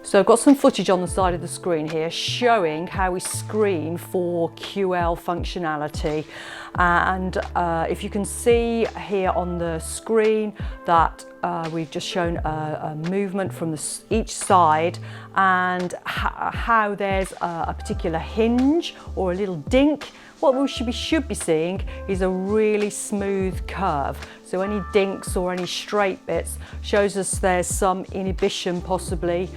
So I've got some footage on the side of the screen here showing how we screen for QL functionality. And if you can see here on the screen that we've just shown a movement from each side, and how there's a particular hinge or a little dink. What we should be seeing is a really smooth curve. So any dinks or any straight bits shows us there's some inhibition possibly.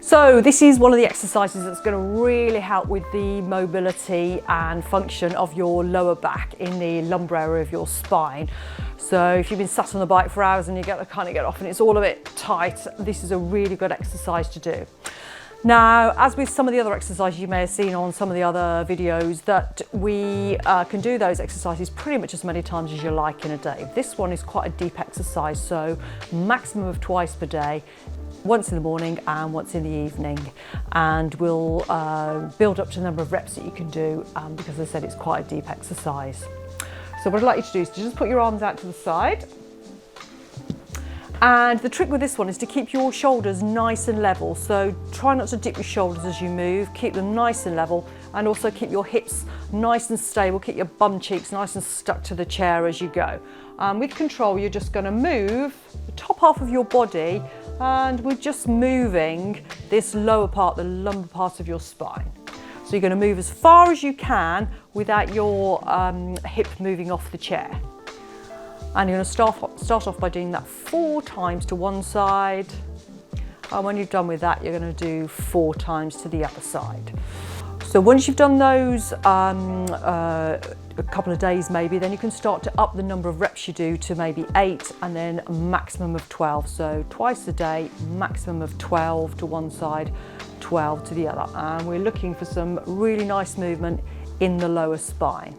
So this is one of the exercises that's going to really help with the mobility and function of your lower back in the lumbar area of your spine. So if you've been sat on the bike for hours and you get off and it's all a bit tight, this is a really good exercise to do. Now, as with some of the other exercises you may have seen on some of the other videos, that we can do those exercises pretty much as many times as you like in a day. This one is quite a deep exercise, so maximum of twice per day. Once in the morning and once in the evening, and we'll build up to the number of reps that you can do because as I said, it's quite a deep exercise. So what I'd like you to do is to just put your arms out to the side, and the trick with this one is to keep your shoulders nice and level. So try not to dip your shoulders as you move, keep them nice and level, and also keep your hips nice and stable, keep your bum cheeks nice and stuck to the chair as you go. With control, you're just going to move the top half of your body, and we're just moving this lower part, the lumbar part of your spine. So you're going to move as far as you can without your hip moving off the chair. And you're going to start off by doing that 4 times to one side. And when you've done with that, you're going to do 4 times to the other side. So once you've done those a couple of days maybe, then you can start to up the number of reps you do to maybe 8 and then a maximum of 12. So twice a day, maximum of 12 to one side, 12 to the other. And we're looking for some really nice movement in the lower spine.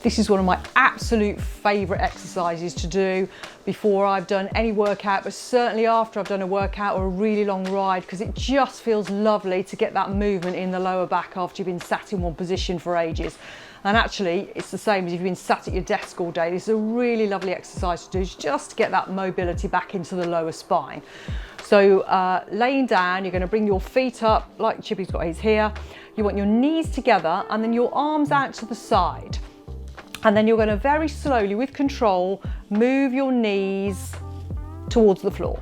This is one of my absolute favourite exercises to do before I've done any workout, but certainly after I've done a workout or a really long ride, because it just feels lovely to get that movement in the lower back after you've been sat in one position for ages. And actually, it's the same as if you've been sat at your desk all day. This is a really lovely exercise to do just to get that mobility back into the lower spine. So laying down, you're going to bring your feet up like Chippy's got his here. You want your knees together and then your arms out to the side. And then you're going to very slowly, with control, move your knees towards the floor.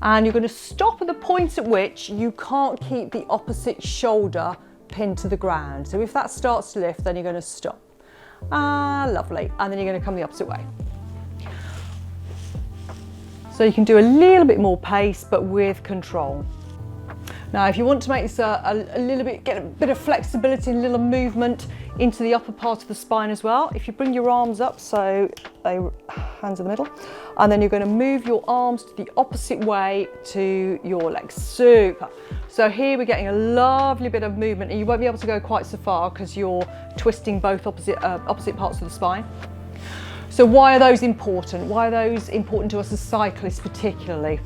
And you're going to stop at the point at which you can't keep the opposite shoulder pinned to the ground. So if that starts to lift, then you're going to stop. Lovely. And then you're going to come the opposite way. So you can do a little bit more pace, but with control. Now, if you want to make this a little bit, get a bit of flexibility and a little movement into the upper part of the spine as well, if you bring your arms up, so hands in the middle, and then you're going to move your arms to the opposite way to your legs. Super. So here we're getting a lovely bit of movement, and you won't be able to go quite so far because you're twisting both opposite parts of the spine. So why are those important? Why are those important to us as cyclists particularly?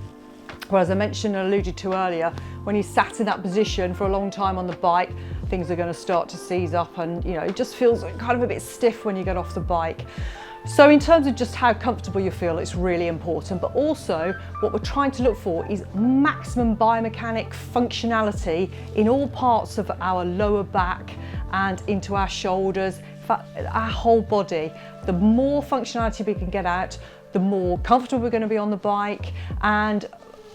Well, as I mentioned and alluded to earlier, when you sat in that position for a long time on the bike, things are going to start to seize up, and it just feels kind of a bit stiff when you get off the bike. So in terms of just how comfortable you feel, it's really important, but also what we're trying to look for is maximum biomechanic functionality in all parts of our lower back and into our shoulders, in fact, our whole body. The more functionality we can get out, the more comfortable we're going to be on the bike, and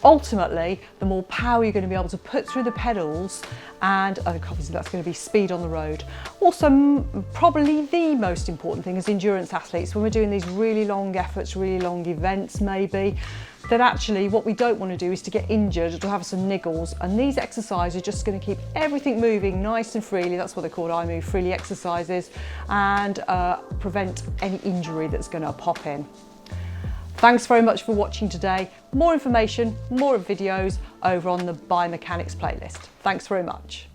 ultimately, the more power you're going to be able to put through the pedals, and obviously that's going to be speed on the road. Also, probably the most important thing as endurance athletes, when we're doing these really long efforts, really long events maybe, that actually what we don't want to do is to get injured or to have some niggles, and these exercises are just going to keep everything moving nice and freely. That's what they're called, iMove freely exercises, and prevent any injury that's going to pop in. Thanks very much for watching today. More information, more videos over on the Biomechanics playlist. Thanks very much.